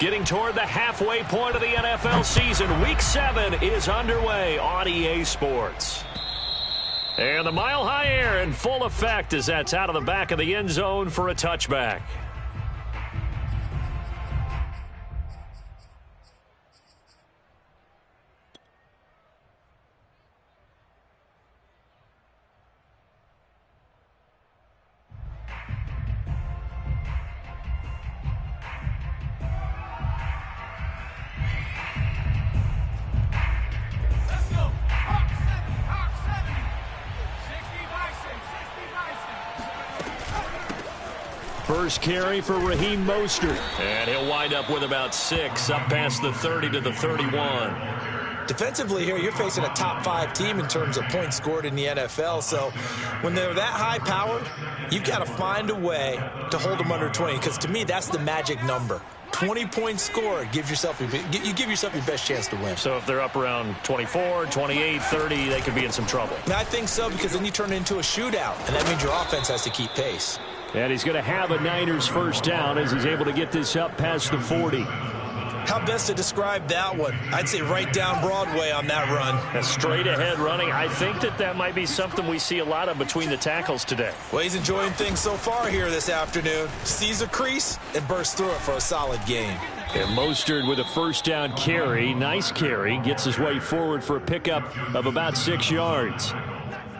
Getting toward the halfway point of the NFL season. Week 7 is underway on EA Sports. And the mile-high air in full effect as that's out of the back of the end zone for a touchback. First carry for Raheem Mostert. And he'll wind up with about 6, up past the 30 to the 31. Defensively here, you're facing a top 5 team in terms of points scored in the NFL. So when they're that high-powered, you've got to find a way to hold them under 20. Because to me, that's the magic number. 20 points scored, you give yourself your best chance to win. So if they're up around 24, 28, 30, they could be in some trouble. I think so, because then you turn it into a shootout, and that means your offense has to keep pace. And he's going to have a Niners first down as he's able to get this up past the 40. How best to describe that one? I'd say right down Broadway on that run. A straight ahead running. I think that might be something we see a lot of between the tackles today. Well, he's enjoying things so far here this afternoon. Sees a crease and bursts through it for a solid gain. And Mostert with a first down carry. Nice carry. Gets his way forward for a pickup of about 6 yards.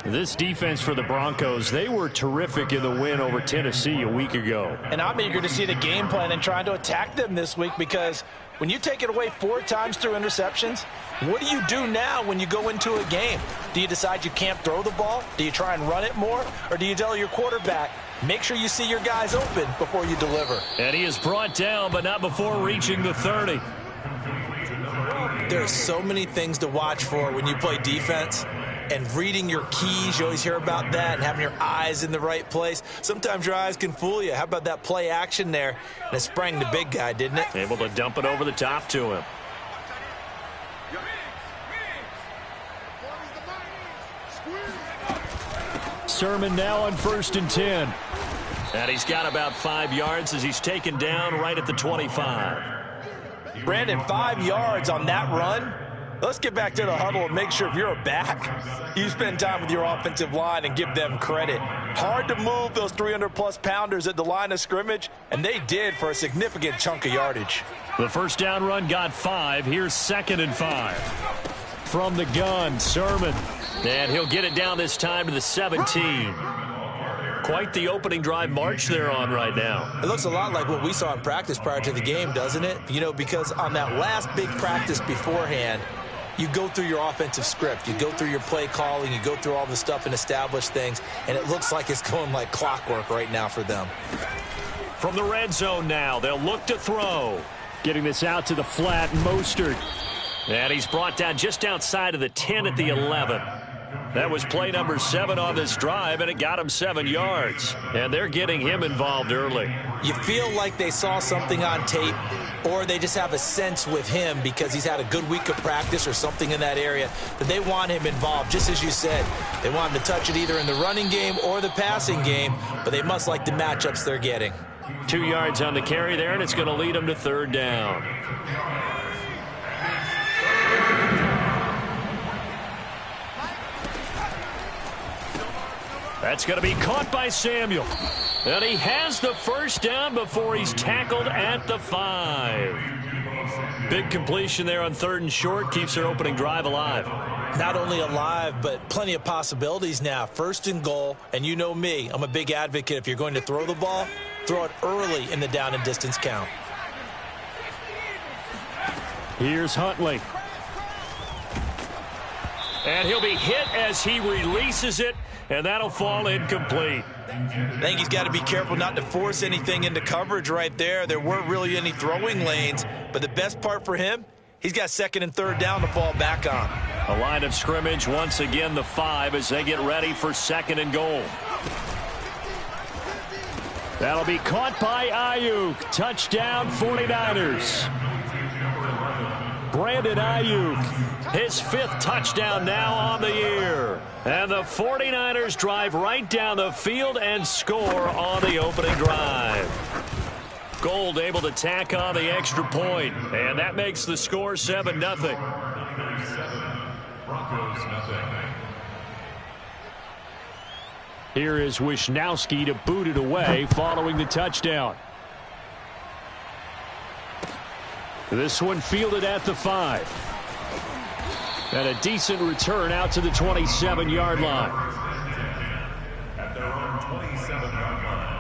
This defense for the Broncos, they were terrific in the win over Tennessee a week ago. And I'm eager to see the game plan and trying to attack them this week, because when you take it away 4 times through interceptions, what do you do now when you go into a game? Do you decide you can't throw the ball? Do you try and run it more? Or do you tell your quarterback, make sure you see your guys open before you deliver? And he is brought down, but not before reaching the 30. There are so many things to watch for when you play defense. And reading your keys, you always hear about that, and having your eyes in the right place. Sometimes your eyes can fool you. How about that play action there? And it sprang the big guy, didn't it? Able to dump it over the top to him. Sermon now on 1st and 10. And he's got about 5 yards as he's taken down right at the 25. Brandon, 5 yards on that run. Let's get back to the huddle and make sure if you're a back, you spend time with your offensive line and give them credit. Hard to move those 300-plus pounders at the line of scrimmage, and they did for a significant chunk of yardage. The first down run got 5. Here's 2nd and 5. From the gun, Sermon. And he'll get it down this time to the 17. Quite the opening drive march they're on right now. It looks a lot like what we saw in practice prior to the game, doesn't it? You know, because on that last big practice beforehand, you go through your offensive script. You go through your play calling. You go through all the stuff and establish things. And it looks like it's going like clockwork right now for them. From the red zone now, they'll look to throw. Getting this out to the flat, Mostert. And he's brought down just outside of the 10 at the 11. That was play number 7 on this drive, and it got him 7 yards. And they're getting him involved early. You feel like they saw something on tape, or they just have a sense with him because he's had a good week of practice or something in that area that they want him involved. Just as you said, they want him to touch it either in the running game or the passing game, but they must like the matchups they're getting. 2 yards on the carry there, and it's going to lead them to 3rd down. That's going to be caught by Samuel. And he has the first down before he's tackled at the 5. Big completion there on 3rd and short. Keeps their opening drive alive. Not only alive, but plenty of possibilities now. 1st and goal, and you know me. I'm a big advocate. If you're going to throw the ball, throw it early in the down and distance count. Here's Huntley. And he'll be hit as he releases it. And that'll fall incomplete. I think he's got to be careful not to force anything into coverage right there. There weren't really any throwing lanes. But the best part for him, he's got 2nd and 3rd down to fall back on. A line of scrimmage, once again the 5 as they get ready for 2nd and goal. That'll be caught by Ayuk. Touchdown 49ers. Brandon Ayuk, his 5th touchdown now on the year. And the 49ers drive right down the field and score on the opening drive. Gold able to tack on the extra point, and that makes the score 7-0. Here is Wisnowski to boot it away following the touchdown. This one fielded at the 5. And a decent return out to the 27-yard line. At their own 27-yard line.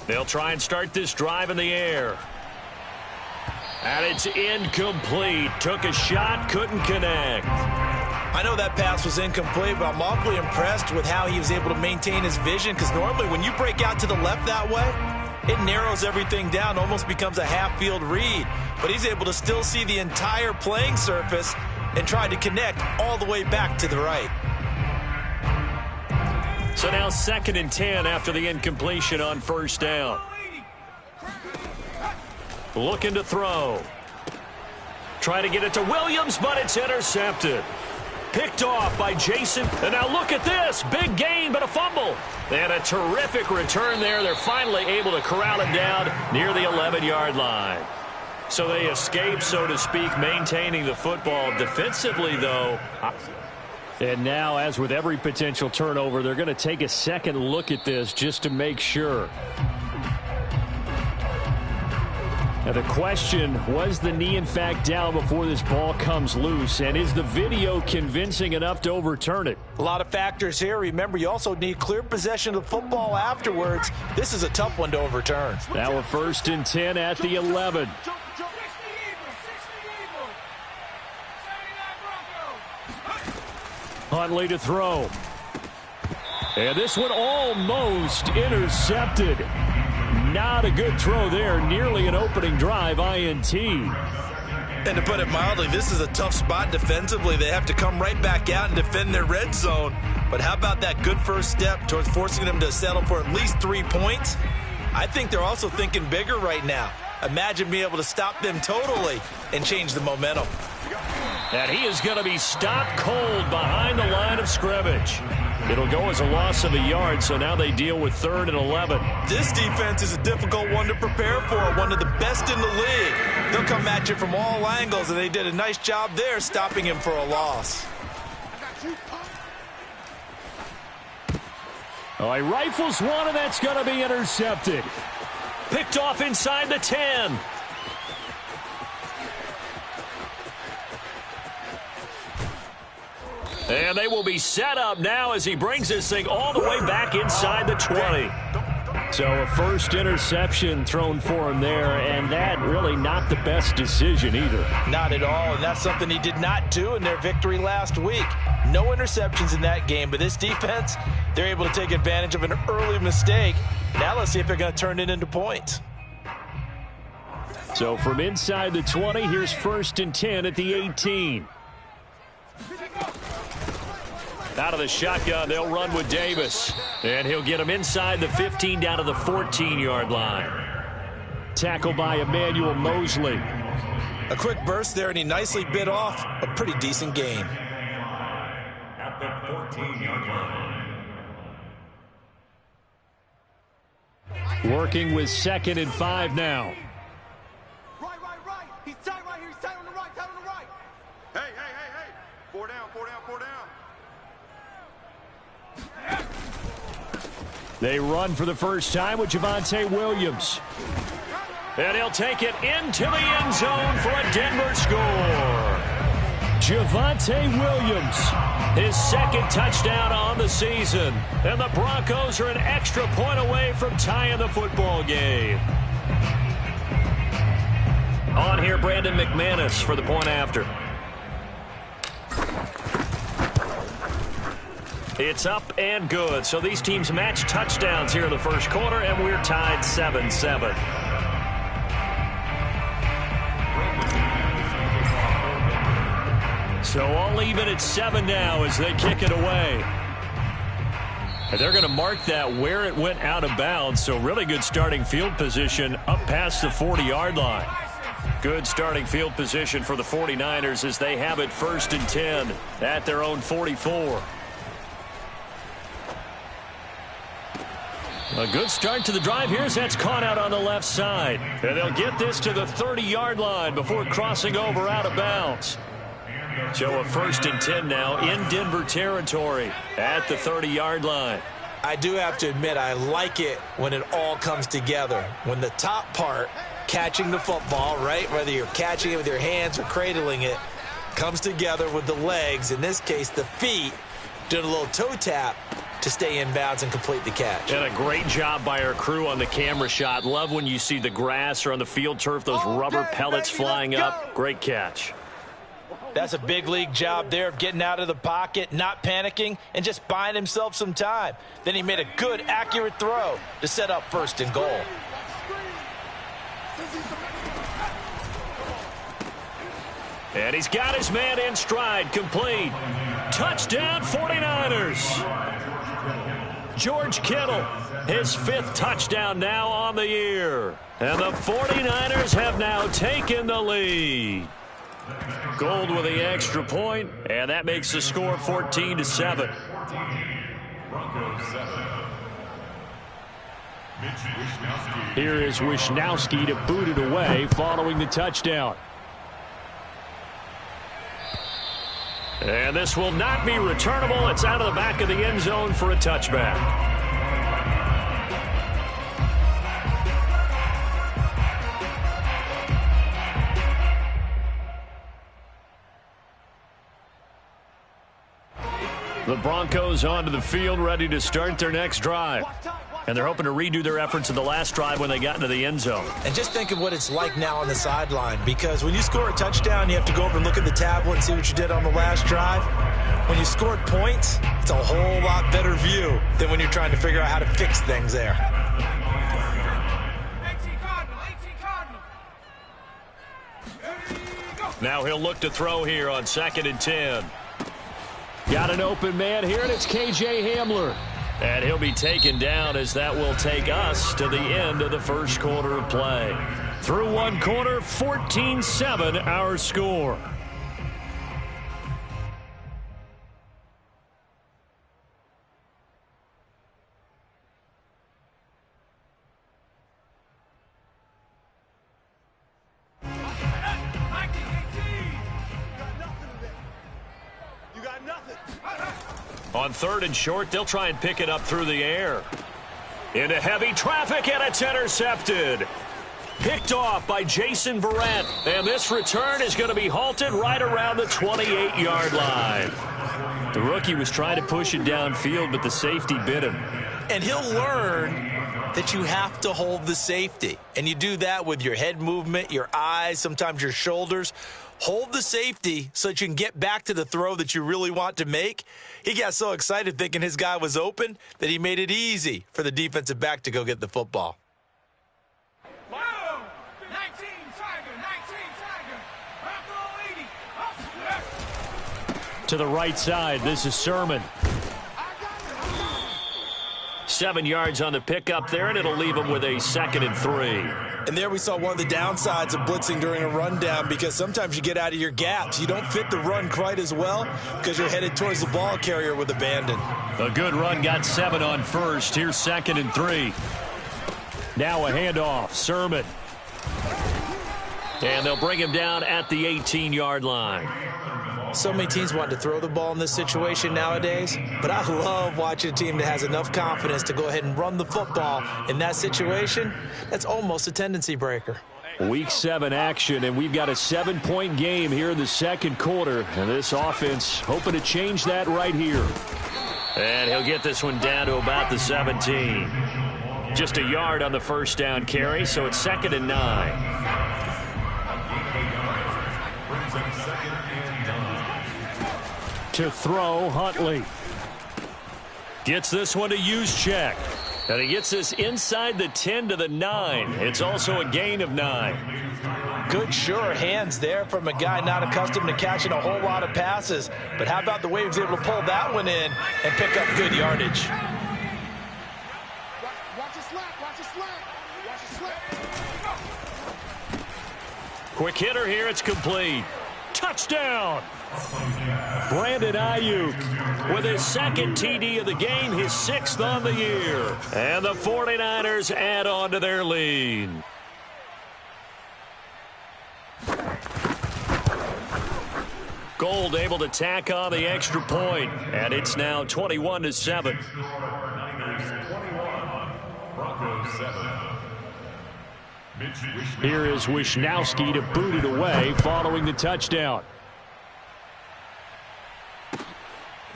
They'll try and start this drive in the air. And it's incomplete. Took a shot, couldn't connect. I know that pass was incomplete, but I'm awfully impressed with how he was able to maintain his vision, because normally when you break out to the left that way, it narrows everything down, almost becomes a half-field read. But he's able to still see the entire playing surface and try to connect all the way back to the right. So now 2nd and 10 after the incompletion on first down. Looking to throw. Try to get it to Williams, but it's intercepted. Picked off by Jason. And now look at this. Big gain, but a fumble. And a terrific return there. They're finally able to corral it down near the 11-yard line. So they escape, so to speak, maintaining the football. Defensively, though. And now, as with every potential turnover, they're going to take a second look at this just to make sure. Now the question, was the knee in fact down before this ball comes loose? And is the video convincing enough to overturn it? A lot of factors here. Remember, you also need clear possession of the football afterwards. This is a tough one to overturn. Now a 1st and 10 at the 11. Huntley to throw. And this one almost intercepted. Not a good throw there. Nearly an opening drive INT. And to put it mildly, this is a tough spot defensively. They have to come right back out and defend their red zone. But how about that good first step towards forcing them to settle for at least 3 points? I think they're also thinking bigger right now. Imagine being able to stop them totally and change the momentum. And he is going to be stopped cold behind the line of scrimmage. It'll go as a loss of a yard, so now they deal with 3rd and 11. This defense is a difficult one to prepare for, one of the best in the league. They'll come at you from all angles, and they did a nice job there stopping him for a loss. Oh, he rifles one, and that's going to be intercepted. Picked off inside the 10. And they will be set up now as he brings this thing all the way back inside the 20. So a first interception thrown for him there, and that really not the best decision either. Not at all, and that's something he did not do in their victory last week. No interceptions in that game, but this defense, they're able to take advantage of an early mistake. Now let's see if they're going to turn it into points. So from inside the 20, here's 1st and 10 at the 18. Out of the shotgun, they'll run with Davis. And he'll get him inside the 15 down to the 14-yard line. Tackled by Emmanuel Mosley. A quick burst there, and he nicely bit off a pretty decent gain. At the 14-yard line. Working with 2nd and 5 now. Right. He's tight right here. He's tight on the right. Tight on the right. Hey. 4 down. They run for the first time with Javonte Williams. And he'll take it into the end zone for a Denver score. Javonte Williams, his 2nd touchdown on the season. And the Broncos are an extra point away from tying the football game. On here, Brandon McManus for the point after. It's up and good. So these teams match touchdowns here in the first quarter, and we're tied 7-7. So all even at 7 now as they kick it away. And they're going to mark that where it went out of bounds, so really good starting field position up past the 40-yard line. Good starting field position for the 49ers as they have it 1st and 10 at their own 44. A good start to the drive here as that's caught out on the left side. And they'll get this to the 30-yard line before crossing over out of bounds. So a 1st and 10 now in Denver territory at the 30-yard line. I do have to admit, I like it when it all comes together. When the top part, catching the football, right, whether you're catching it with your hands or cradling it, comes together with the legs, in this case the feet, doing a little toe tap to stay in bounds and complete the catch. And a great job by our crew on the camera shot. Love when you see the grass or on the field turf, those rubber pellets flying up. Great catch. That's a big league job there of getting out of the pocket, not panicking, and just buying himself some time. Then he made a good, accurate throw to set up 1st and goal. And he's got his man in stride, complete. Touchdown, 49ers. George Kittle, his 5th touchdown now on the year. And the 49ers have now taken the lead. Gold with the extra point, and that makes the score 14-7. Here is Wishnowski to boot it away following the touchdown. And this will not be returnable. It's out of the back of the end zone for a touchback. The Broncos onto the field, ready to start their next drive. And they're hoping to redo their efforts in the last drive when they got into the end zone. And just think of what it's like now on the sideline, because when you score a touchdown, you have to go over and look at the tablet and see what you did on the last drive. When you scored points, it's a whole lot better view than when you're trying to figure out how to fix things there. Now he'll look to throw here on 2nd and 10. Got an open man here, and it's K.J. Hamler. And he'll be taken down as that will take us to the end of the 1st quarter of play. Through 1 quarter, 14-7 our score. On 3rd and short, they'll try and pick it up through the air. Into heavy traffic, and it's intercepted. Picked off by Jason Verrett. And this return is going to be halted right around the 28-yard line. The rookie was trying to push it downfield, but the safety bit him. And he'll learn that you have to hold the safety. And you do that with your head movement, your eyes, sometimes your shoulders. Hold the safety so that you can get back to the throw that you really want to make. He got so excited thinking his guy was open that he made it easy for the defensive back to go get the football. To the right side, this is Sermon. 7 yards on the pickup there, and it'll leave him with a 2nd and 3. And there we saw one of the downsides of blitzing during a rundown, because sometimes you get out of your gaps. You don't fit the run quite as well because you're headed towards the ball carrier with abandon. A good run, got 7 on 1st. Here's 2nd and 3. Now a handoff, Sermon. And they'll bring him down at the 18-yard line. So many teams want to throw the ball in this situation nowadays, but I love watching a team that has enough confidence to go ahead and run the football in that situation. That's almost a tendency breaker. Week 7 action, and we've got a 7-point game here in the 2nd quarter. And this offense hoping to change that right here. And he'll get this one down to about the 17. Just a yard on the 1st down carry, so it's 2nd and 9. To throw, Huntley. Gets this one to Juszczyk. And he gets this inside the 10 to the 9. It's also a gain of 9. Good, sure hands there from a guy not accustomed to catching a whole lot of passes. But how about the way he was able to pull that one in and pick up good yardage? Quick hitter here. It's complete. Touchdown. Brandon Ayuk with his second TD of the game, his 6th on the year. And the 49ers add on to their lead. Gold able to tack on the extra point, and it's now 21-7. Here is Wisnowski to boot it away following the touchdown.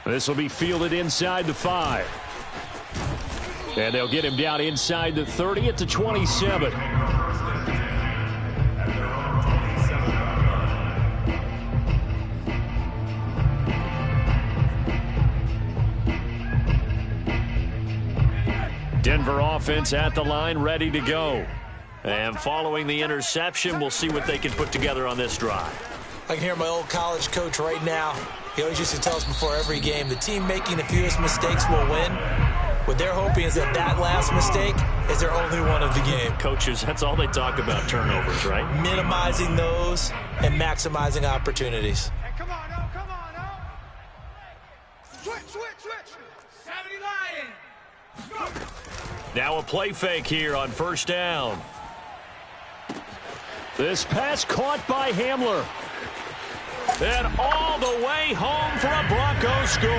This will be fielded inside the 5. And they'll get him down inside the 30 at the 27. Denver offense at the line, ready to go. And following the interception, we'll see what they can put together on this drive. I can hear my old college coach right now. He always used to tell us before every game, the team making the fewest mistakes will win. What they're hoping is that that last mistake is their only one of the game. Coaches, that's all they talk about, turnovers, right? Minimizing those and maximizing opportunities. Hey, come on, oh, come on, oh. Switch. 70 Lions. Go. Now a play fake here on first down. This pass caught by Hamler. And all the way home for a Broncos score.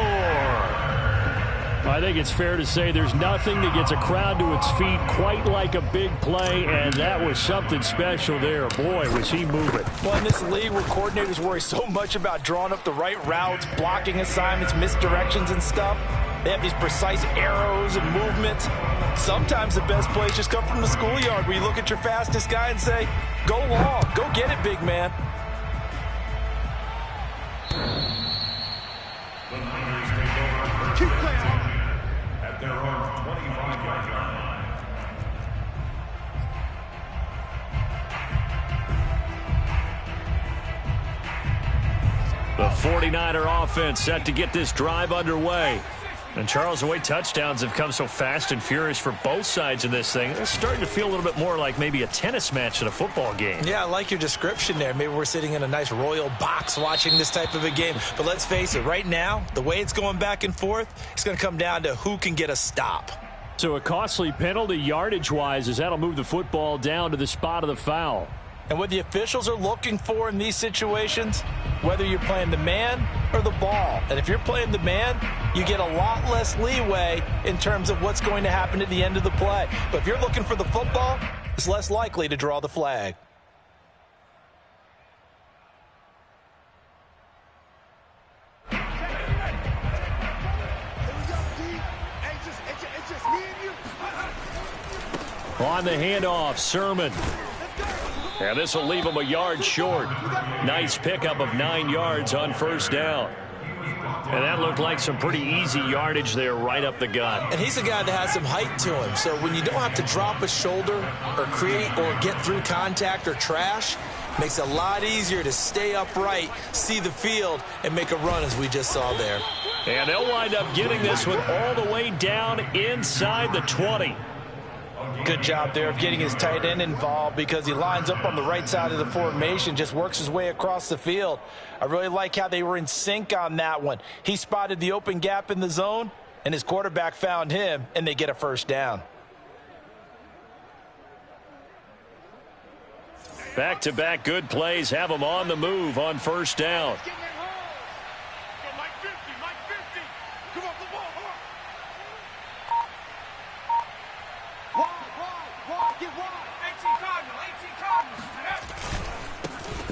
I think it's fair to say there's nothing that gets a crowd to its feet quite like a big play, and that was something special there. Boy, was he moving. Well, in this league where coordinators worry so much about drawing up the right routes, blocking assignments, misdirections and stuff, they have these precise arrows and movements. Sometimes the best plays just come from the schoolyard where you look at your fastest guy and say, go long, go get it, big man. Keep playing. At their own 25-yard line. The 49er offense set to get this drive underway. And Charles, the way touchdowns have come so fast and furious for both sides of this thing, it's starting to feel a little bit more like maybe a tennis match than a football game. Yeah, I like your description there. Maybe we're sitting in a nice royal box watching this type of a game. But let's face it, right now, the way it's going back and forth, it's going to come down to who can get a stop. So a costly penalty yardage-wise as that'll move the football down to the spot of the foul. And what the officials are looking for in these situations, whether you're playing the man or the ball. And if you're playing the man, you get a lot less leeway in terms of what's going to happen at the end of the play. But if you're looking for the football, it's less likely to draw the flag. On the handoff, Sermon. And this will leave him a yard short. Nice pickup of 9 yards on first down. And that looked like some pretty easy yardage there right up the gut. And he's a guy that has some height to him. So when you don't have to drop a shoulder or create or get through contact or trash, makes it a lot easier to stay upright, see the field, and make a run as we just saw there. And they'll wind up getting this one all the way down inside the 20. Good job there of getting his tight end involved because he lines up on the right side of the formation, just works his way across the field. I really like how they were in sync on that one. He spotted the open gap in the zone, and his quarterback found him, and they get a first down. Back-to-back good plays have him on the move on first down.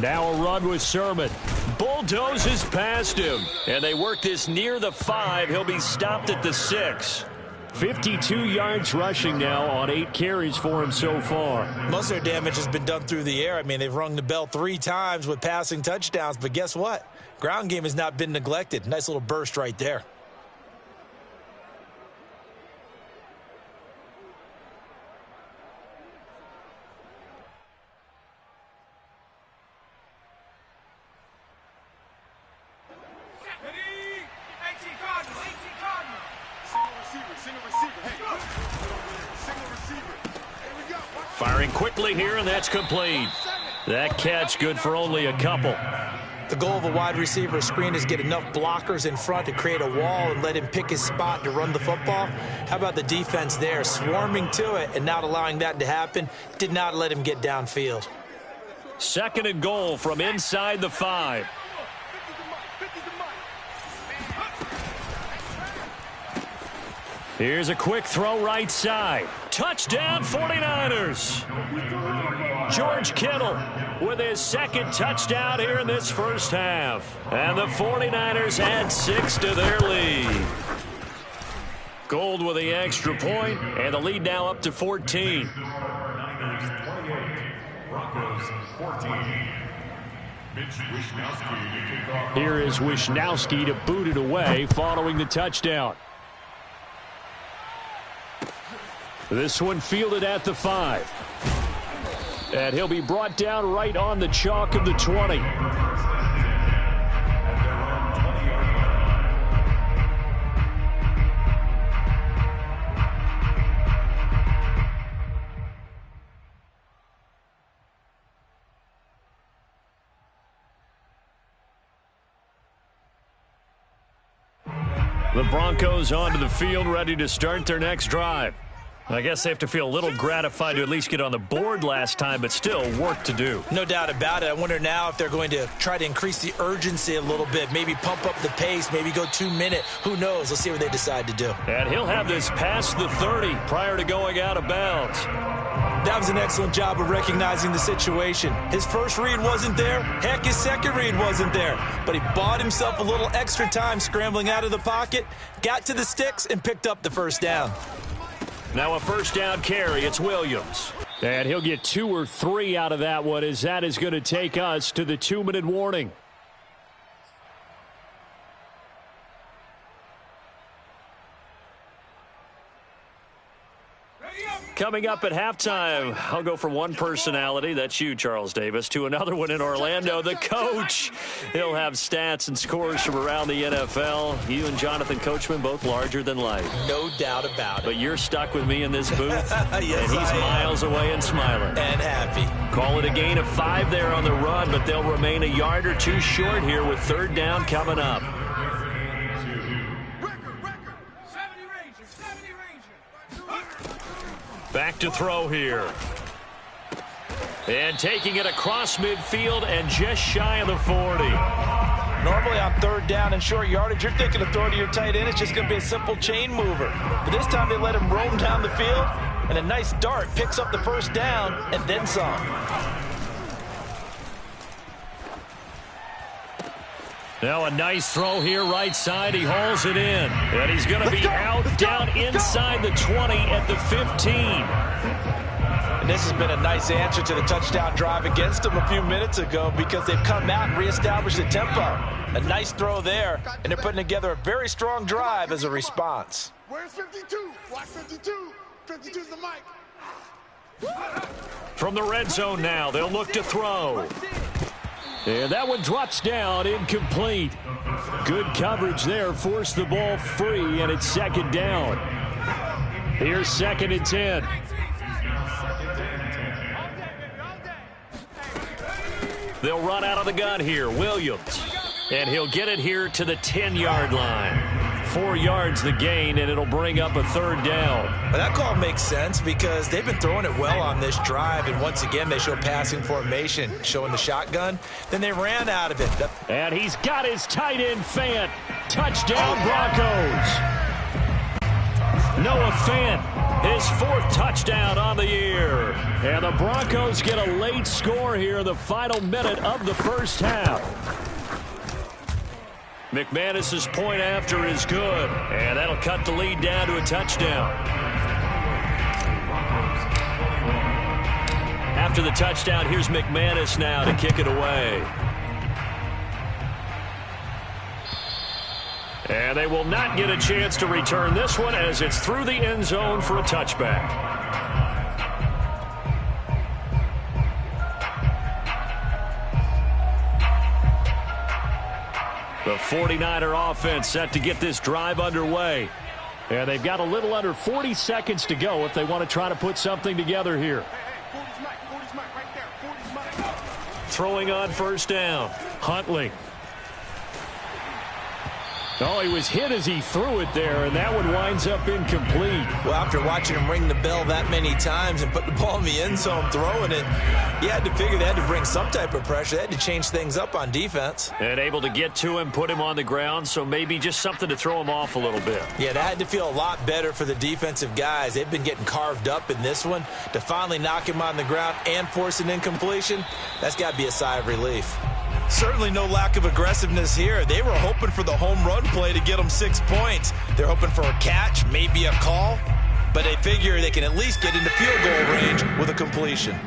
Now a run with Sermon. Bulldozes past him. And they work this near the 5. He'll be stopped at the 6. 52 yards rushing now on 8 carries for him so far. Most of their damage has been done through the air. I mean, they've rung the bell 3 times with passing touchdowns. But guess what? Ground game has not been neglected. Nice little burst right there. Firing quickly here, and that's complete. That catch good for only a couple. The goal of a wide receiver screen is get enough blockers in front to create a wall and let him pick his spot to run the football. How about the defense there, swarming to it and not allowing that to happen? Did not let him get downfield. 2nd and goal from inside the 5. Here's a quick throw right side. Touchdown 49ers. George Kittle with his 2nd touchdown here in this first half. And the 49ers add 6 to their lead. Gold with the extra point, and the lead now up to 14. Here is Wishnowski to boot it away following the touchdown. This one fielded at the 5. And he'll be brought down right on the chalk of the 20. The Broncos onto the field, ready to start their next drive. I guess they have to feel a little gratified to at least get on the board last time, but still work to do. No doubt about it. I wonder now if they're going to try to increase the urgency a little bit, maybe pump up the pace, maybe go 2-minute. Who knows? Let's see what they decide to do. And he'll have this past the 30 prior to going out of bounds. That was an excellent job of recognizing the situation. His first read wasn't there. Heck, his second read wasn't there. But he bought himself a little extra time scrambling out of the pocket, got to the sticks, and picked up the first down. Now a first down carry. It's Williams. And he'll get 2 or 3 out of that one, as that is going to take us to the 2-minute warning. Coming up at halftime, I'll go from one personality, that's you, Charles Davis, to another one in Orlando, the coach. He'll have stats and scores from around the NFL. You and Jonathan Coachman, both larger than life. No doubt about it. But you're stuck with me in this booth, yes, and he's miles away and smiling. And happy. Call it a gain of 5 there on the run, but they'll remain a yard or 2 short here with 3rd down coming up. Back to throw here. And taking it across midfield and just shy of the 40. Normally on 3rd down and short yardage, you're thinking of throw to your tight end. It's just going to be a simple chain mover. But this time they let him roam down the field, and a nice dart picks up the first down and then some. Now a nice throw here right side. He hauls it in. And he's going to be down inside the 20 at the 15. And this has been a nice answer to the touchdown drive against them a few minutes ago, because they've come out and reestablished the tempo. A nice throw there, and they're putting together a very strong drive as a response. Where's 52? Watch 52. 52 is the mic. From the red zone now, they'll look to throw. And that one drops down, incomplete. Good coverage there, forced the ball free, and it's 2nd down. Here's 2nd and 10. They'll run out of the gun here, Williams. And he'll get it here to the 10-yard line. 4 yards the gain, and it'll bring up a 3rd down. Well, that call makes sense because they've been throwing it well on this drive, and once again they show passing formation, showing the shotgun. Then they ran out of it. And he's got his tight end Fant. Touchdown Broncos. Noah Fant, his 4th touchdown on the year. And the Broncos get a late score here in the final minute of the first half. McManus's point after is good, and that'll cut the lead down to a touchdown. After the touchdown, here's McManus now to kick it away. And they will not get a chance to return this one as it's through the end zone for a touchback. The 49er offense set to get this drive underway. And they've got a little under 40 seconds to go if they want to try to put something together here. 40's Mike. 40's Mike right there. 40's Mike. Throwing on first down. Huntley. Oh, he was hit as he threw it there, and that one winds up incomplete. Well, after watching him ring the bell that many times and put the ball in the end zone throwing it, you had to figure they had to bring some type of pressure. They had to change things up on defense. And able to get to him, put him on the ground, so maybe just something to throw him off a little bit. Yeah, that had to feel a lot better for the defensive guys. They've been getting carved up in this one. To finally knock him on the ground and force an incompletion, that's got to be a sigh of relief. Certainly no lack of aggressiveness here. They were hoping for the home run play to get them 6 points. They're hoping for a catch, maybe a call, but they figure they can at least get into field goal range with a completion.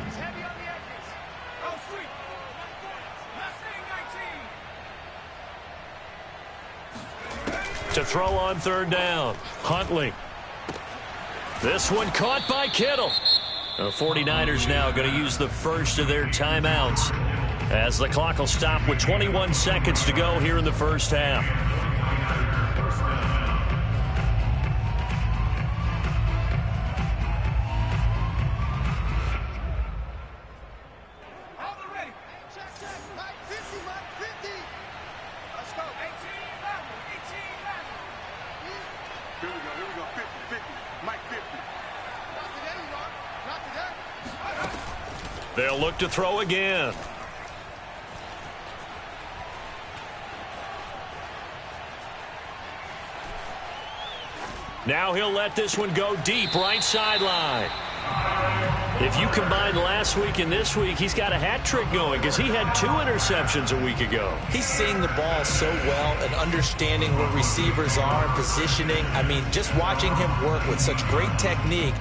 To throw on third down, Huntley. This one caught by Kittle. The 49ers now going to use the first of their timeouts, as the clock will stop with 21 seconds to go here in the first half. Here we go. 50, 50. Mike 50. They'll look to throw again. Now he'll let this one go deep, right sideline. If you combine last week and this week, he's got a hat trick going because he had 2 interceptions a week ago. He's seeing the ball so well and understanding where receivers are and positioning. I mean, just watching him work with such great technique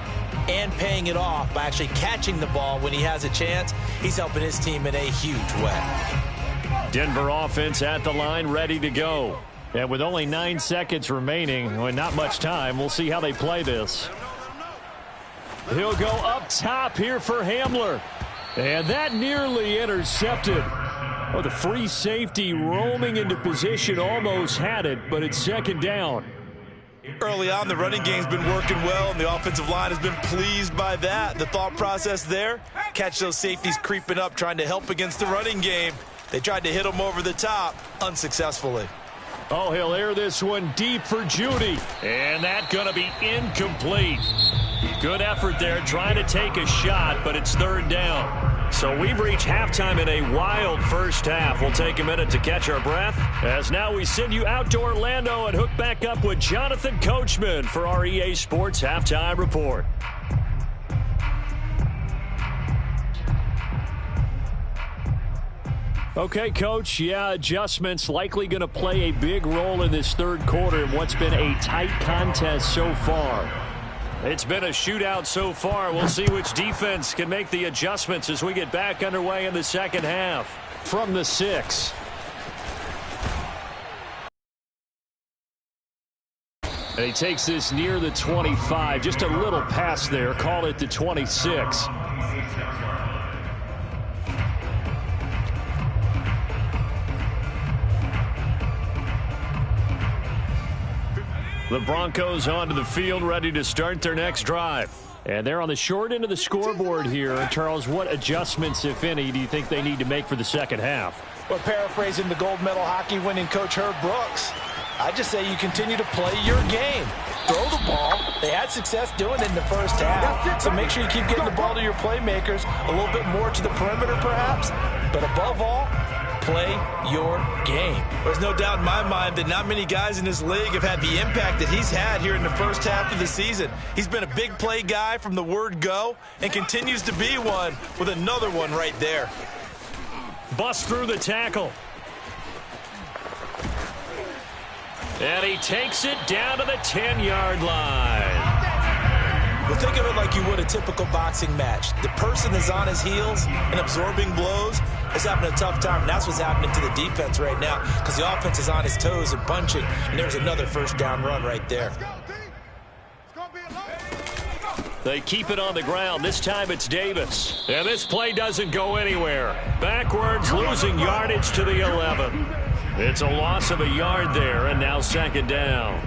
and paying it off by actually catching the ball when he has a chance, he's helping his team in a huge way. Denver offense at the line, ready to go. And with only 9 seconds remaining, and not much time, we'll see how they play this. He'll go up top here for Hamler. And that nearly intercepted. Oh, the free safety roaming into position almost had it, but it's second down. Early on, the running game's been working well, and the offensive line has been pleased by that. The thought process there, catch those safeties creeping up, trying to help against the running game. They tried to hit them over the top, unsuccessfully. Oh, he'll air this one deep for Judy. And that's going to be incomplete. Good effort there, trying to take a shot, but it's third down. So we've reached halftime in a wild first half. We'll take a minute to catch our breath, as now we send you out to Orlando and hook back up with Jonathan Coachman for our EA Sports Halftime Report. Okay, Coach, yeah, adjustments likely going to play a big role in this third quarter in what's been a tight contest so far. It's been a shootout so far. We'll see which defense can make the adjustments as we get back underway in the second half. From the 6. And he takes this near the 25. Just a little pass there. Call it the 26. The Broncos onto the field, ready to start their next drive. And they're on the short end of the scoreboard here. Charles, what adjustments, if any, do you think they need to make for the second half? Well, paraphrasing the gold medal hockey winning coach Herb Brooks, I just say you continue to play your game. Throw the ball. They had success doing it in the first half. So make sure you keep getting the ball to your playmakers, a little bit more to the perimeter perhaps. But above all, play your game. There's no doubt in my mind that not many guys in this league have had the impact that he's had here in the first half of the season. He's been a big play guy from the word go and continues to be one with another one right there. Bust through the tackle. And he takes it down to the 10-yard line. Well, think of it like you would a typical boxing match. The person is on his heels and absorbing blows is having a tough time, and that's what's happening to the defense right now because the offense is on his toes and punching, and there's another first down run right there. They keep it on the ground. This time it's Davis. And this play doesn't go anywhere. Backwards, losing yardage to the 11. It's a loss of a yard there, and now second down.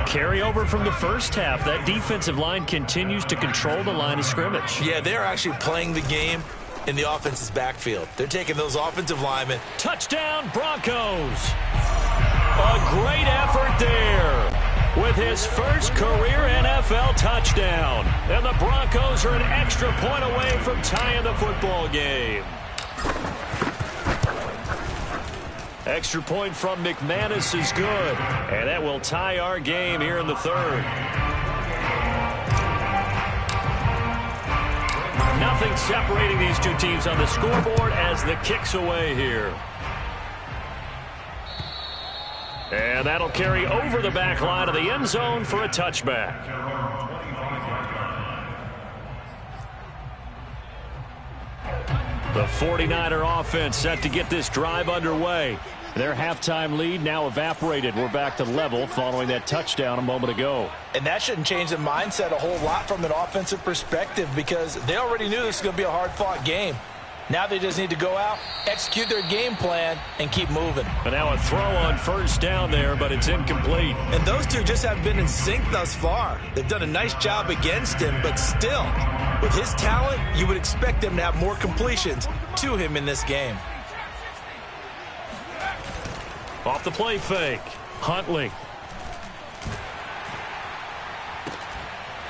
Carryover from the first half. That defensive line continues to control the line of scrimmage. Yeah, they're actually playing the game in the offense's backfield. They're taking those offensive linemen. Touchdown, Broncos. A great effort there with his first career NFL touchdown. And the Broncos are an extra point away from tying the football game. Extra point from McManus is good. And that will tie our game here in the third. Nothing separating these two teams on the scoreboard as the kick's away here. And that'll carry over the back line of the end zone for a touchback. The 49er offense set to get this drive underway. Their halftime lead now evaporated. We're back to level following that touchdown a moment ago. And that shouldn't change the mindset a whole lot from an offensive perspective because they already knew this was going to be a hard-fought game. Now they just need to go out, execute their game plan, and keep moving. And now a throw on first down there, but it's incomplete. And those two just haven't been in sync thus far. They've done a nice job against him, but still, with his talent, you would expect them to have more completions to him in this game. Off the play fake. Huntley.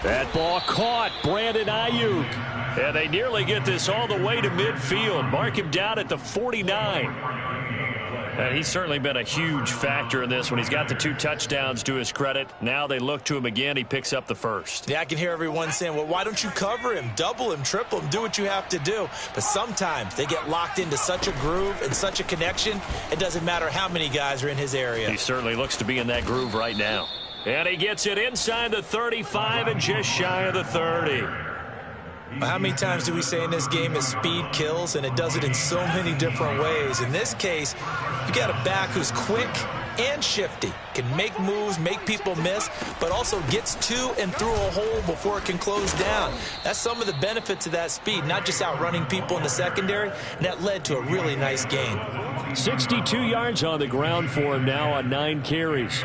That ball caught. Brandon Ayuk. And they nearly get this all the way to midfield. Mark him down at the 49. And he's certainly been a huge factor in this when he's got the 2 touchdowns to his credit. Now they look to him again. He picks up the first. Yeah, I can hear everyone saying, well, why don't you cover him, double him, triple him, do what you have to do. But sometimes they get locked into such a groove and such a connection, it doesn't matter how many guys are in his area. He certainly looks to be in that groove right now. And he gets it inside the 35 and just shy of the 30. How many times do we say in this game that speed kills, and it does it in so many different ways? In this case, you got a back who's quick and shifty, can make moves, make people miss, but also gets to and through a hole before it can close down. That's some of the benefits of that speed, not just outrunning people in the secondary, and that led to a really nice game. 62 yards on the ground for him now on 9 carries.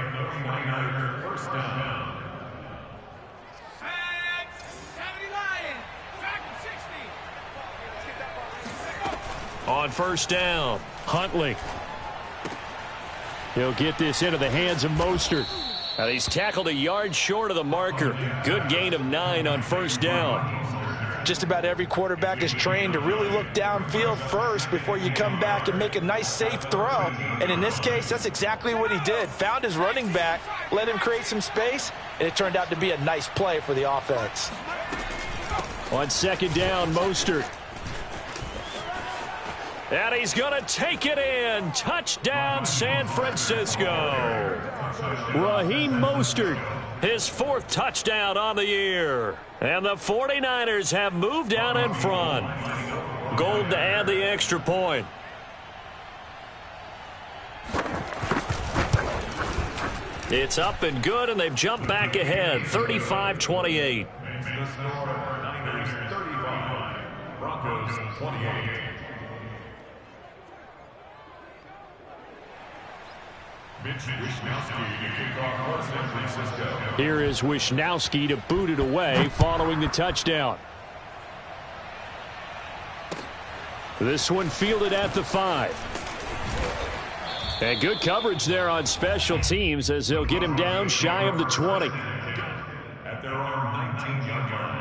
On first down, Huntley. He'll get this into the hands of Mostert. Now he's tackled a yard short of the marker. Good gain of 9 on first down. Just about every quarterback is trained to really look downfield first before you come back and make a nice, safe throw. And in this case, that's exactly what he did. Found his running back, let him create some space, and it turned out to be a nice play for the offense. On second down, Mostert. And he's going to take it in. Touchdown, San Francisco. Raheem Mostert, his 4th touchdown on the year. And the 49ers have moved down in front. Gold to add the extra point. It's up and good, and they've jumped back ahead, 35-28. The score, Niners 35, Broncos 28. Here is Wisnowski to boot it away following the touchdown. This one fielded at the 5. And good coverage there on special teams as they'll get him down shy of the 20. At their own 19-yard line.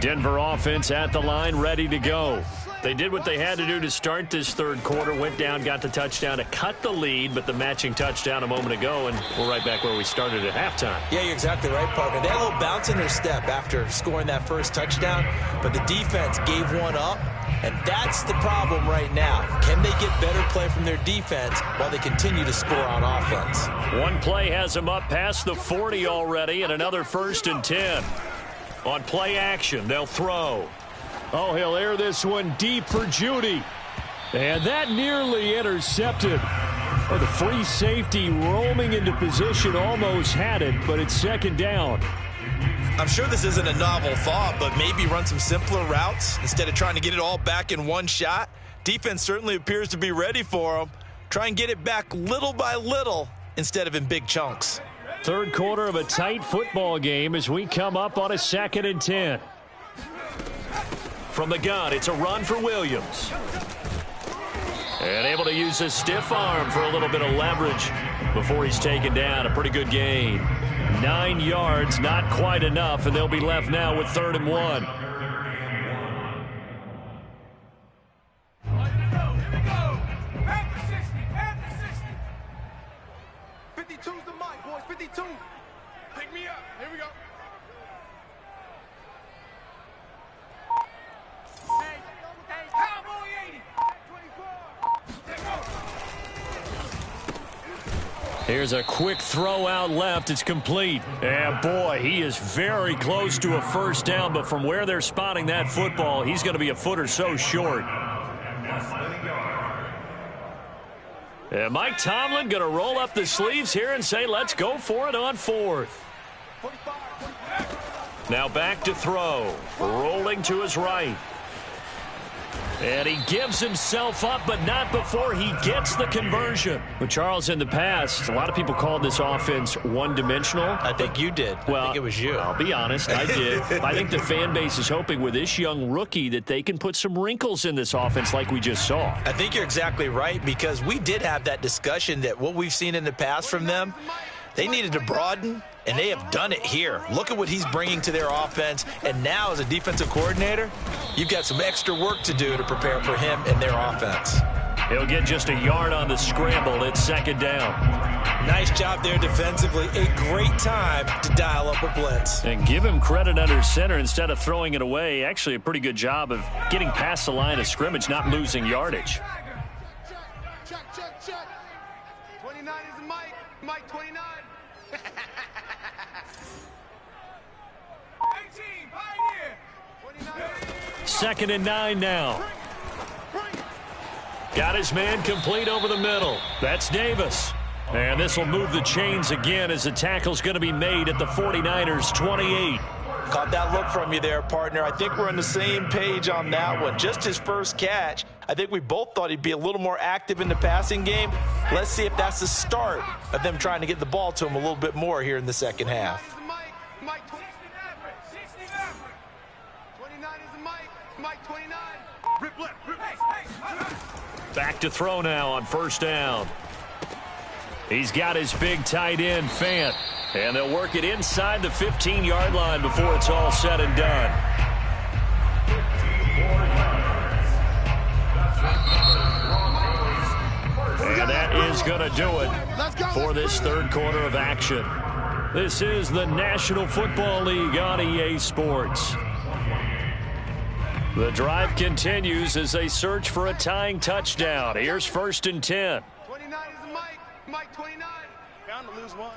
Denver offense at the line, ready to go. They did what they had to do to start this third quarter, went down, got the touchdown to cut the lead, but the matching touchdown a moment ago, and we're right back where we started at halftime. Yeah, you're exactly right, partner. They had a little bounce in their step after scoring that first touchdown, but the defense gave one up, and that's the problem right now. Can they get better play from their defense while they continue to score on offense? One play has them up past the 40 already, and another 1st and 10. On play action, they'll throw. Oh, he'll air this one deep for Judy. And that nearly intercepted. Oh, the free safety roaming into position almost had it, but it's second down. I'm sure this isn't a novel thought, but maybe run some simpler routes instead of trying to get it all back in one shot. Defense certainly appears to be ready for them. Try and get it back little by little instead of in big chunks. Third quarter of a tight football game as we come up on a 2nd and 10. From the gun, it's a run for Williams. And able to use his stiff arm for a little bit of leverage before he's taken down. A pretty good gain. 9 yards, not quite enough, and they'll be left now with 3rd and 1. Here's a quick throw out left. It's complete. And boy, he is very close to a first down, but from where they're spotting that football, he's going to be a foot or so short. And Mike Tomlin going to roll up the sleeves here and say, let's go for it on 4th. Now back to throw. Rolling to his right. And he gives himself up, but not before he gets the conversion. Well, Charles, in the past, a lot of people called this offense one-dimensional. I think you did. Well, I think it was you. I'll be honest, I did. I think the fan base is hoping with this young rookie that they can put some wrinkles in this offense like we just saw. I think you're exactly right, because we did have that discussion that what we've seen in the past from them, they needed to broaden, and they have done it here. Look at what he's bringing to their offense, and now as a defensive coordinator, you've got some extra work to do to prepare for him and their offense. He'll get just a yard on the scramble. It's 2nd down. Nice job there defensively. A great time to dial up a blitz. And give him credit under center instead of throwing it away. Actually, a pretty good job of getting past the line of scrimmage, not losing yardage. Check. 29 is Mike. Mike 29. 18, Pioneer. 2nd and 9 now. Got his man complete over the middle. That's Davis. And this will move the chains again as the tackle's going to be made at the 49ers 28. Caught that look from you there, partner. I think we're on the same page on that one. Just his first catch. I think we both thought he'd be a little more active in the passing game. Let's see if that's the start of them trying to get the ball to him a little bit more here in the second half. Mike 29 is Mike 29. Rip left. Back to throw now on 1st down. He's got his big tight end, Fant. And they'll work it inside the 15-yard line before it's all said and done. And that is going to do it for this 3rd quarter of action. This is the National Football League on EA Sports. The drive continues as they search for a tying touchdown. Here's 1st and 10. 29 is Mike 29. Bound to lose one.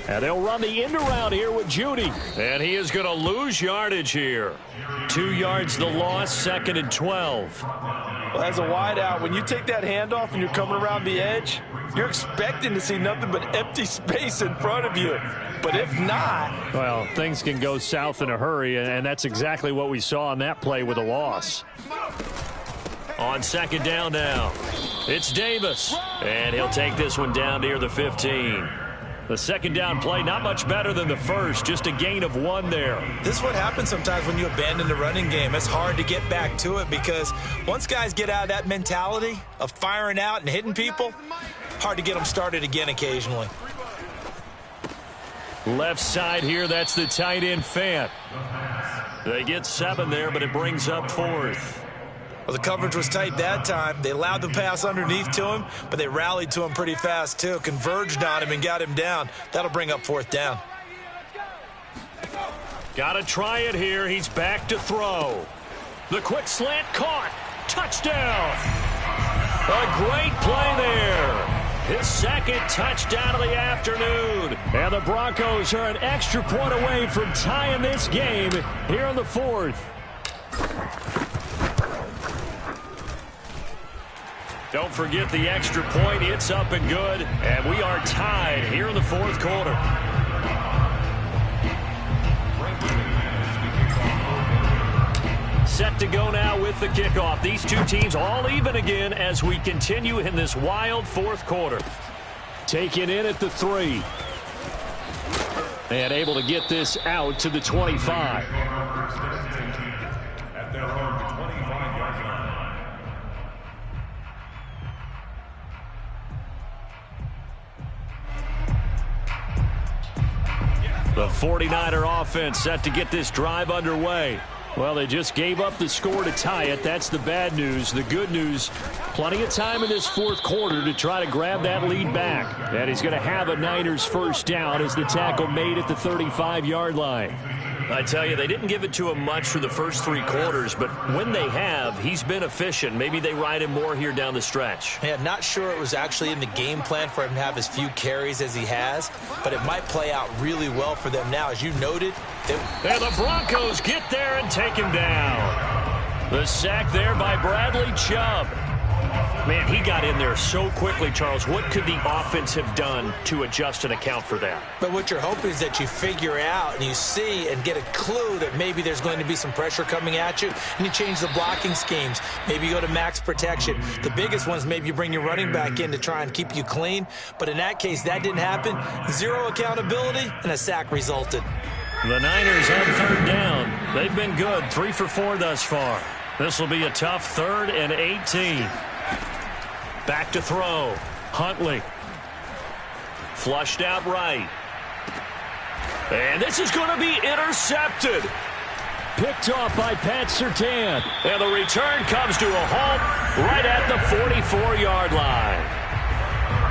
And they'll run the end around here with Judy. And he is going to lose yardage here. 2 yards the loss, 2nd and 12. Well, as a wideout, when you take that handoff and you're coming around the edge, you're expecting to see nothing but empty space in front of you. But if not... Well, things can go south in a hurry, and that's exactly what we saw on that play with a loss. On 2nd down now, it's Davis. And he'll take this one down near the 15. The 2nd down play, not much better than the first, just a gain of 1 there. This is what happens sometimes when you abandon the running game. It's hard to get back to it because once guys get out of that mentality of firing out and hitting people, hard to get them started again occasionally. Left side here, that's the tight end, Fant. They get 7 there, but it brings up 4th. Well, the coverage was tight that time. They allowed the pass underneath to him, but they rallied to him pretty fast, too. Converged on him and got him down. That'll bring up 4th down. Got to try it here. He's back to throw. The quick slant caught. Touchdown. A great play there. His 2nd touchdown of the afternoon. And the Broncos are an extra point away from tying this game here in the 4th. Don't forget the extra point. It's up and good. And we are tied here in the 4th quarter. set to go now with the kickoff. These two teams all even again as we continue in this wild fourth quarter. Taken in at the 3. And able to get this out to the 25. At their own 25-yard line. The 49er offense set to get this drive underway. Well, they just gave up the score to tie it. That's the bad news. The good news, plenty of time in this fourth quarter to try to grab that lead back. And he's going to have a Niners first down as the tackle made at the 35-yard line. I tell you, they didn't give it to him much for the first 3 quarters, but when they have, he's been efficient. Maybe they ride him more here down the stretch. Yeah, not sure it was actually in the game plan for him to have as few carries as he has, but it might play out really well for them now. As you noted, and the Broncos get there and take him down. The sack there by Bradley Chubb. Man, he got in there so quickly, Charles. What could the offense have done to adjust and account for that? But what you're hoping is that you figure out and you see and get a clue that maybe there's going to be some pressure coming at you, and you change the blocking schemes. Maybe you go to max protection. The biggest one is maybe you bring your running back in to try and keep you clean. But in that case, that didn't happen. 0 accountability, and a sack resulted. The Niners on third down. They've been good, 3 for 4 thus far. This will be a tough 3rd and 18. Back to throw. Huntley. Flushed out right. And this is going to be intercepted. Picked off by Pat Surtain. And the return comes to a halt right at the 44-yard line.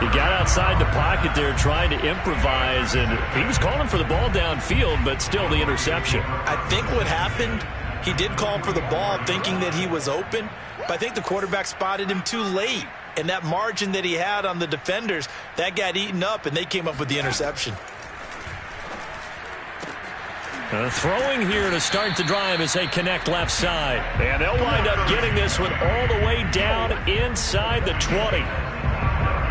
He got outside the pocket there trying to improvise, and he was calling for the ball downfield, but still the interception. I think what happened, he did call for the ball thinking that he was open, but I think the quarterback spotted him too late. And that margin that he had on the defenders, that got eaten up, and they came up with the interception. Throwing here to start the drive as they connect left side. And they'll wind up getting this one all the way down inside the 20.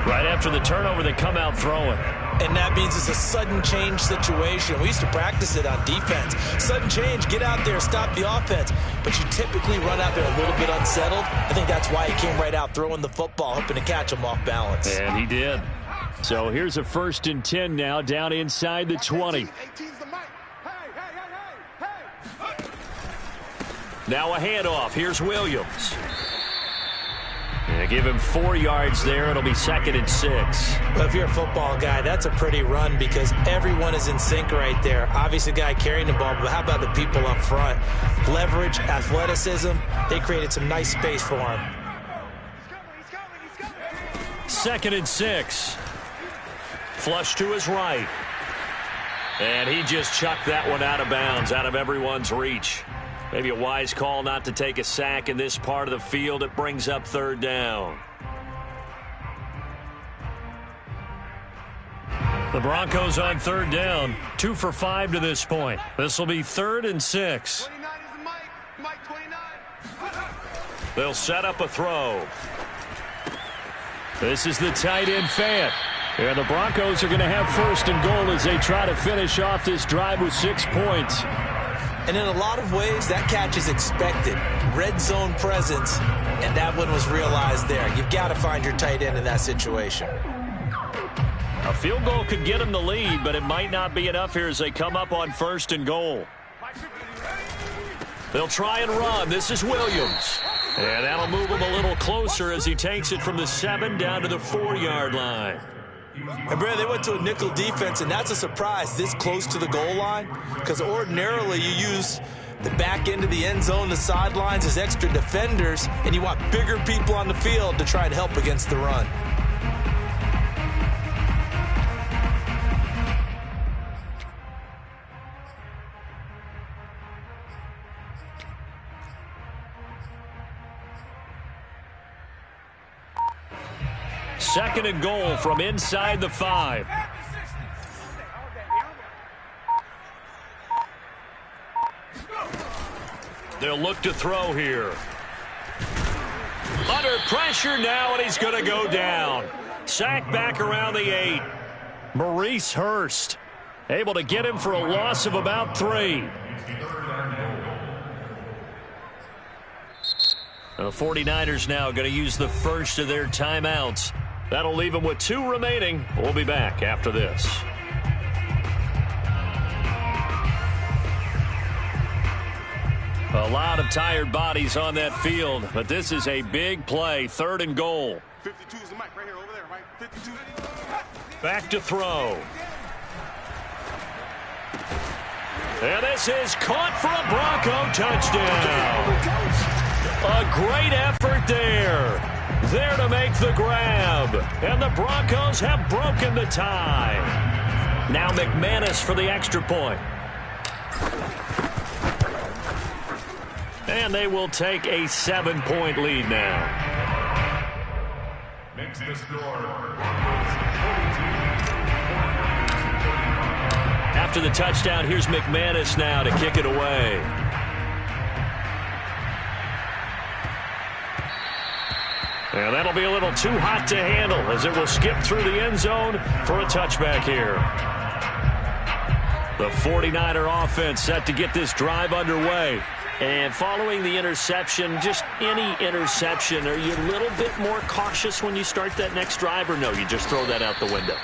Right after the turnover, they come out throwing. And that means it's a sudden change situation. We used to practice it on defense. Sudden change, get out there, stop the offense. But you typically run out there a little bit unsettled. I think that's why he came right out throwing the football, hoping to catch him off balance. And he did. So here's a 1st and 10 now, down inside the 20. Now a handoff. Here's Williams. And give him 4 yards there. It'll be 2nd and 6. Well, if you're a football guy, that's a pretty run because everyone is in sync right there. Obviously, the guy carrying the ball, but how about the people up front? Leverage, athleticism. They created some nice space for him. 2nd and 6. Flush to his right. And he just chucked that one out of bounds, out of everyone's reach. Maybe a wise call not to take a sack in this part of the field. It brings up 3rd down. The Broncos on 3rd down. 2 for 5 to this point. This will be 3rd and 6. 29 is Mike 29. They'll set up a throw. This is the tight end Fant. And the Broncos are going to have 1st and goal as they try to finish off this drive with 6 points. And in a lot of ways, that catch is expected. Red zone presence, and that one was realized there. You've got to find your tight end in that situation. A field goal could get them the lead, but it might not be enough here as they come up on 1st and goal. They'll try and run. This is Williams. And that'll move him a little closer as he takes it from the 7 down to the 4-yard line. And, Brad, they went to a nickel defense, and that's a surprise this close to the goal line because ordinarily you use the back end of the end zone, the sidelines as extra defenders, and you want bigger people on the field to try and help against the run. Second and goal from inside the 5. They'll look to throw here. Under pressure now, and he's going to go down. Sack back around the 8. Maurice Hurst able to get him for a loss of about 3. The 49ers now going to use the first of their timeouts. That'll leave them with 2 remaining. We'll be back after this. A lot of tired bodies on that field, but this is a big play. 3rd and goal. 52 is the mic right here, over there, right? 52. Back to throw. And this is caught for a Bronco touchdown. A great effort there. There to make the grab. And the Broncos have broken the tie. Now McManus for the extra point. And they will take a 7-point lead now. Makes the score. After the touchdown, here's McManus now to kick it away. And that'll be a little too hot to handle as it will skip through the end zone for a touchback here. The 49er offense set to get this drive underway. And following the interception, just any interception, are you a little bit more cautious when you start that next drive, or no, you just throw that out the window?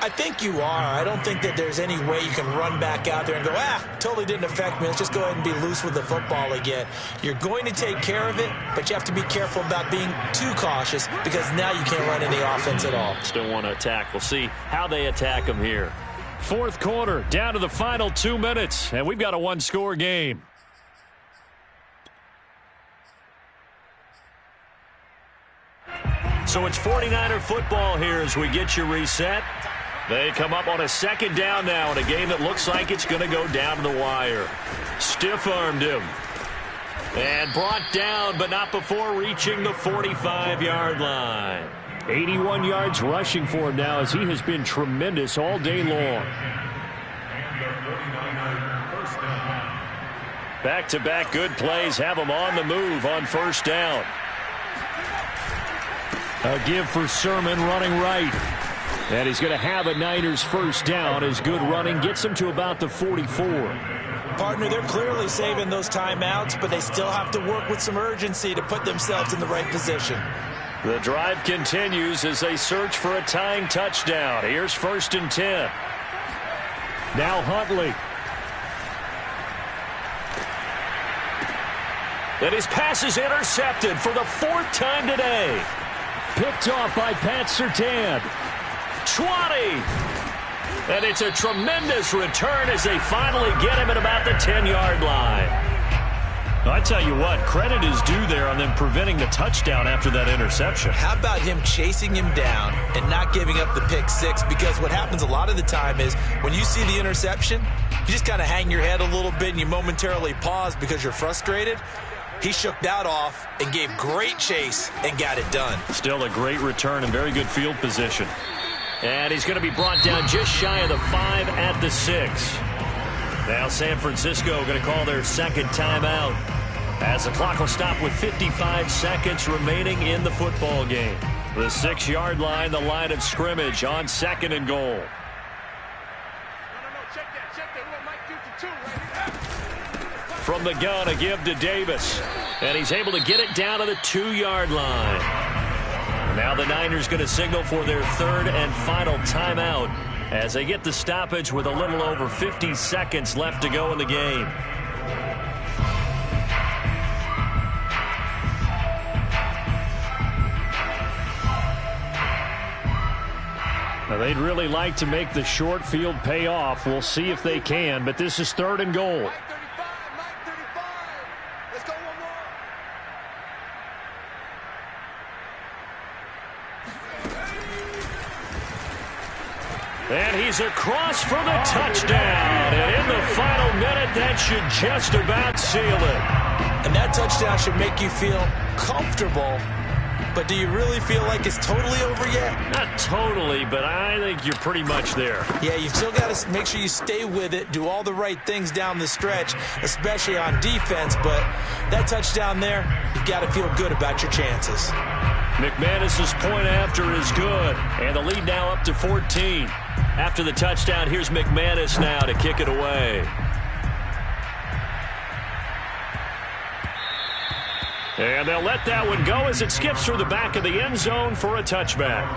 I think you are. I don't think that there's any way you can run back out there and go, totally didn't affect me. Let's just go ahead and be loose with the football again. You're going to take care of it, but you have to be careful about being too cautious because now you can't run any offense at all. Still want to attack. We'll see how they attack them here. 4th quarter, down to the final 2 minutes, and we've got a 1-score game. So it's 49er football here as we get you reset. They come up on a 2nd down now in a game that looks like it's going to go down to the wire. Stiff-armed him. And brought down, but not before reaching the 45-yard line. 81 yards rushing for him now as he has been tremendous all day long. Back-to-back good plays have him on the move on 1st down. A give for Sermon running right. And he's going to have a Niners 1st down as good running gets him to about the 44. Partner, they're clearly saving those timeouts, but they still have to work with some urgency to put themselves in the right position. The drive continues as they search for a tying touchdown. Here's 1st and 10. Now Huntley. And his pass is intercepted for the 4th time today. Picked off by Pat Surtain. 20. And it's a tremendous return as they finally get him at about the 10-yard line. I tell you what, credit is due there on them preventing the touchdown after that interception. How about him chasing him down and not giving up the pick 6? Because what happens a lot of the time is when you see the interception, you just kind of hang your head a little bit and you momentarily pause because you're frustrated. He shook that off and gave great chase and got it done. Still a great return and very good field position. And he's going to be brought down just shy of the 5 at the 6. Now San Francisco going to call their 2nd timeout as the clock will stop with 55 seconds remaining in the football game. The 6-yard line, the line of scrimmage on 2nd and goal. No, check that. We want Mike 2 right here. From the gun, a give to Davis. And he's able to get it down to the 2-yard line. Now the Niners going to signal for their 3rd and final timeout as they get the stoppage with a little over 50 seconds left to go in the game. Now they'd really like to make the short field pay off. We'll see if they can, but this is 3rd and goal. Mike 35. Let's go one more. And he's across for the touchdown. And in the final minute, that should just about seal it. And that touchdown should make you feel comfortable. But do you really feel like it's totally over yet? Not totally, but I think you're pretty much there. Yeah, you've still got to make sure you stay with it, do all the right things down the stretch, especially on defense. But that touchdown there, you've got to feel good about your chances. McManus's point after is good, and the lead now up to 14. After the touchdown, here's McManus now to kick it away. And they'll let that one go as it skips through the back of the end zone for a touchback.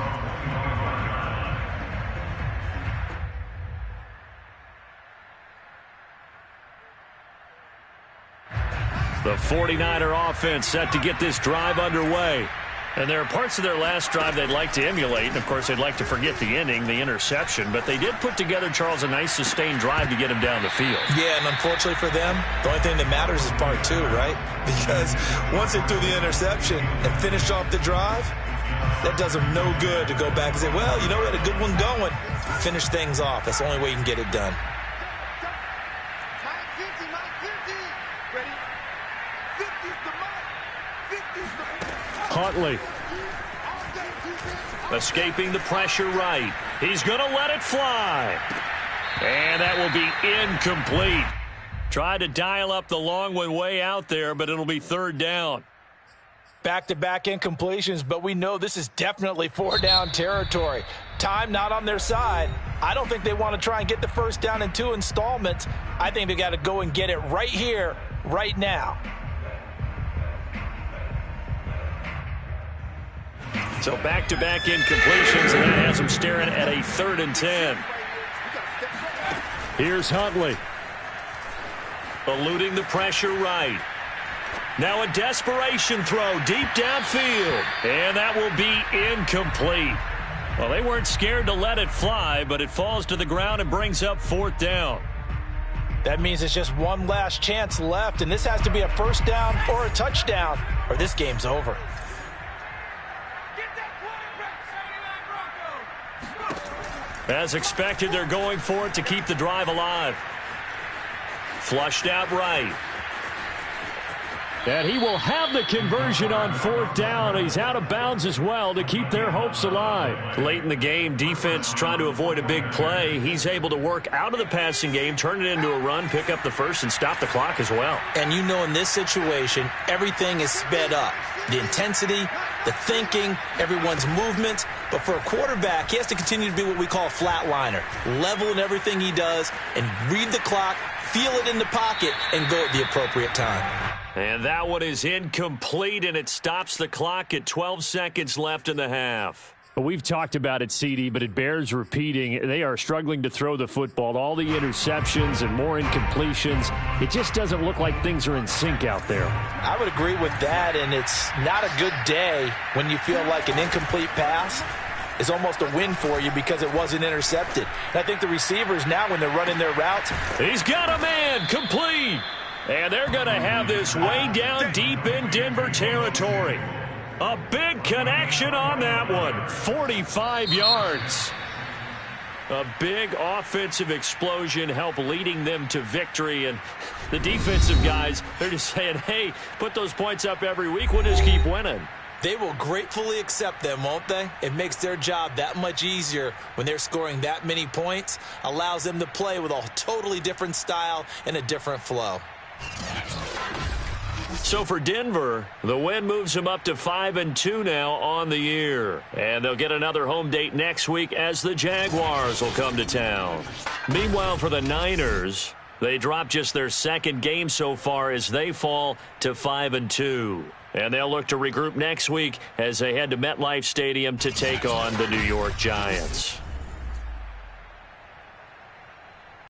The 49er offense set to get this drive underway. And there are parts of their last drive they'd like to emulate. And, of course, they'd like to forget the inning, the interception. But they did put together, Charles, a nice sustained drive to get him down the field. Yeah, and unfortunately for them, the only thing that matters is part two, right? Because once they threw the interception and finished off the drive, that does them no good to go back and say, well, you know, we had a good one going. Finish things off. That's the only way you can get it done. Huntley escaping the pressure right. He's going to let it fly. And that will be incomplete. Tried to dial up the long one way out there, but it'll be third down. Back-to-back incompletions, but we know this is definitely four-down territory. Time not on their side. I don't think they want to try and get the first down in 2 installments. I think they got to go and get it right here, right now. So back-to-back incompletions, and that has them staring at a 3rd and 10. Here's Huntley. Eluding the pressure right. Now a desperation throw deep downfield. And that will be incomplete. Well, they weren't scared to let it fly, but it falls to the ground and brings up 4th down. That means it's just one last chance left, and this has to be a first down or a touchdown, or this game's over. As expected, they're going for it to keep the drive alive. Flushed out right. And he will have the conversion on 4th down. He's out of bounds as well to keep their hopes alive. Late in the game, defense trying to avoid a big play. He's able to work out of the passing game, turn it into a run, pick up the first, and stop the clock as well. And you know, in this situation, everything is sped up. The intensity, the thinking, everyone's movement. But for a quarterback, he has to continue to be what we call a flatliner. Level in everything he does and read the clock, feel it in the pocket, and go at the appropriate time. And that one is incomplete, and it stops the clock at 12 seconds left in the half. We've talked about it, CD, but it bears repeating. They are struggling to throw the football. All the interceptions and more incompletions. It just doesn't look like things are in sync out there. I would agree with that, and it's not a good day when you feel like an incomplete pass is almost a win for you because it wasn't intercepted. And I think the receivers now, when they're running their routes, he's got a man, complete. And they're going to have this way down deep in Denver territory. A big connection on that one. 45 yards. A big offensive explosion helped leading them to victory. And the defensive guys, they're just saying, hey, put those points up every week. We'll just keep winning. They will gratefully accept them, won't they? It makes their job that much easier when they're scoring that many points. Allows them to play with a totally different style and a different flow. So for Denver, the win moves them up to 5-2 now on the year. And they'll get another home date next week as the Jaguars will come to town. Meanwhile, for the Niners, they drop just their 2nd game so far as they fall to 5-2. And they'll look to regroup next week as they head to MetLife Stadium to take on the New York Giants.